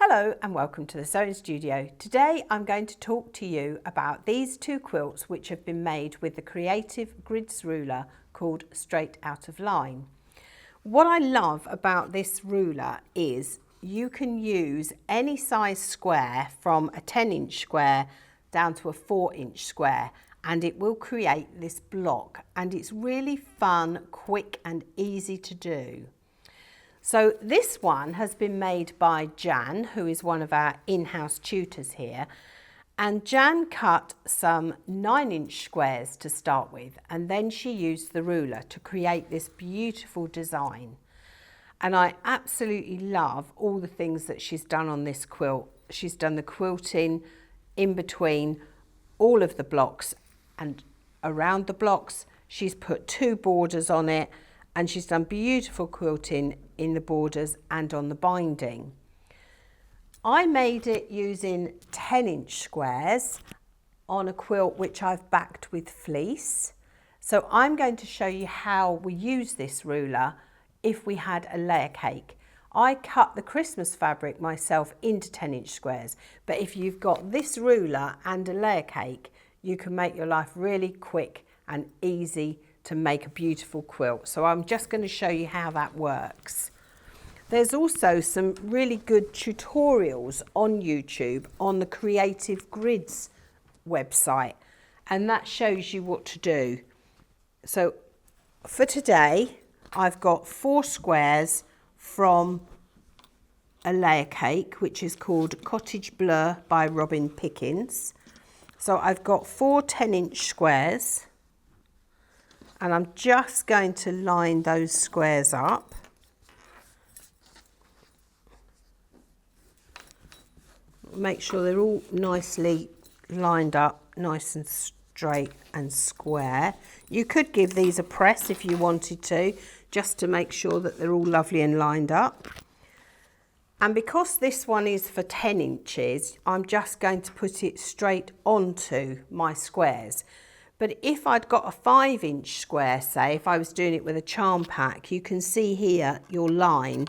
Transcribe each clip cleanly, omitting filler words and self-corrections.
Hello and welcome to the Sewing Studio. Today I'm going to talk to you about these two quilts which have been made with the creative grids ruler called Straight Out of Line. What I love about this ruler is you can use any size square from a 10-inch square down to a 4-inch square and it will create this block, and it's really fun, quick and easy to do. So this one has been made by Jan, who is one of our in-house tutors here. And Jan cut some 9-inch squares to start with, and then she used the ruler to create this beautiful design. And I absolutely love all the things that she's done on this quilt. She's done the quilting in between all of the blocks, and around the blocks she's put 2 borders on it, and she's done beautiful quilting in the borders and on the binding. I made it using 10-inch squares on a quilt which I've backed with fleece. So I'm going to show you how we use this ruler if we had a layer cake. I cut the Christmas fabric myself into 10-inch squares, but if you've got this ruler and a layer cake, you can make your life really quick and easy to make a beautiful quilt. So I'm just going to show you how that works. There's also some really good tutorials on YouTube on the Creative Grids website, and that shows you what to do. So for today, I've got 4 squares from a layer cake, which is called Cottage Blur by Robin Pickens. So I've got 4 10-inch squares, and I'm just going to line those squares up. Make sure they're all nicely lined up, nice and straight and square. You could give these a press if you wanted to, just to make sure that they're all lovely and lined up. And because this one is for 10 inches, I'm just going to put it straight onto my squares. But if I'd got a 5-inch square, say, if I was doing it with a charm pack, you can see here your line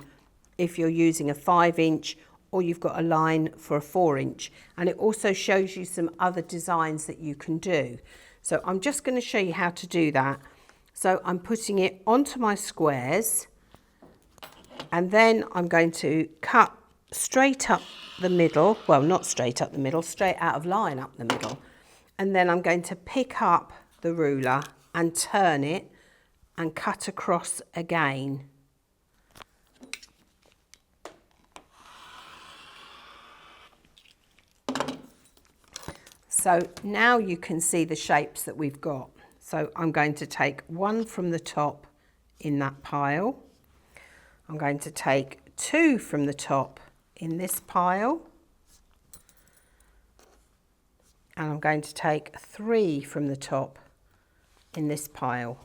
if you're using a 5-inch, or you've got a line for a 4-inch. And it also shows you some other designs that you can do. So I'm just going to show you how to do that. So I'm putting it onto my squares, and then I'm going to cut straight up the middle. Well, not straight up the middle, straight out of line up the middle. And then I'm going to pick up the ruler and turn it and cut across again. So now you can see the shapes that we've got. So I'm going to take 1 from the top in that pile. I'm going to take 2 from the top in this pile. And I'm going to take 3 from the top in this pile.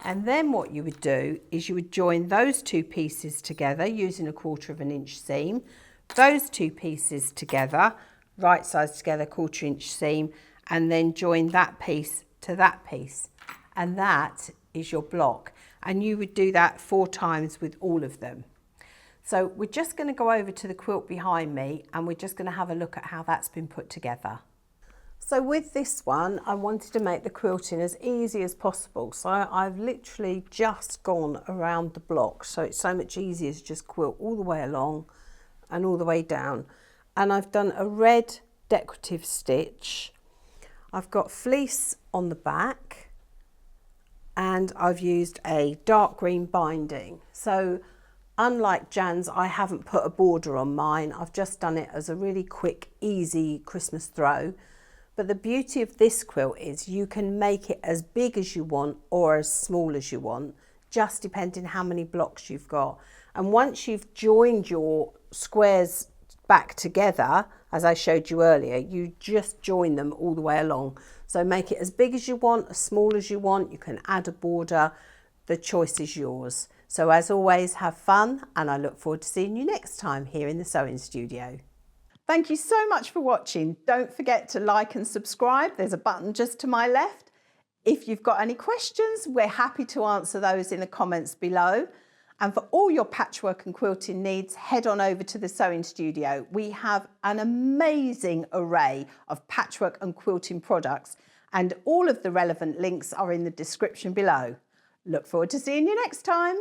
And then what you would do is you would join those 2 pieces together using a 1/4 inch seam, those 2 pieces together, right sides together, 1/4 inch seam, and then join that piece to that piece. And that is your block. And you would do that 4 times with all of them. So we're just going to go over to the quilt behind me, and we're just going to have a look at how that's been put together. So with this one, I wanted to make the quilting as easy as possible. So I've literally just gone around the block. So it's so much easier to just quilt all the way along and all the way down. And I've done a red decorative stitch. I've got fleece on the back, and I've used a dark green binding. So unlike Jan's, I haven't put a border on mine. I've just done it as a really quick, easy Christmas throw. But the beauty of this quilt is you can make it as big as you want or as small as you want, just depending how many blocks you've got. And once you've joined your squares back together, as I showed you earlier, you just join them all the way along. So make it as big as you want, as small as you want. You can add a border. The choice is yours. So as always, have fun, and I look forward to seeing you next time here in the Sewing Studio. Thank you so much for watching. Don't forget to like and subscribe. There's a button just to my left. If you've got any questions, we're happy to answer those in the comments below. And for all your patchwork and quilting needs, head on over to the Sewing Studio. We have an amazing array of patchwork and quilting products, and all of the relevant links are in the description below. Look forward to seeing you next time.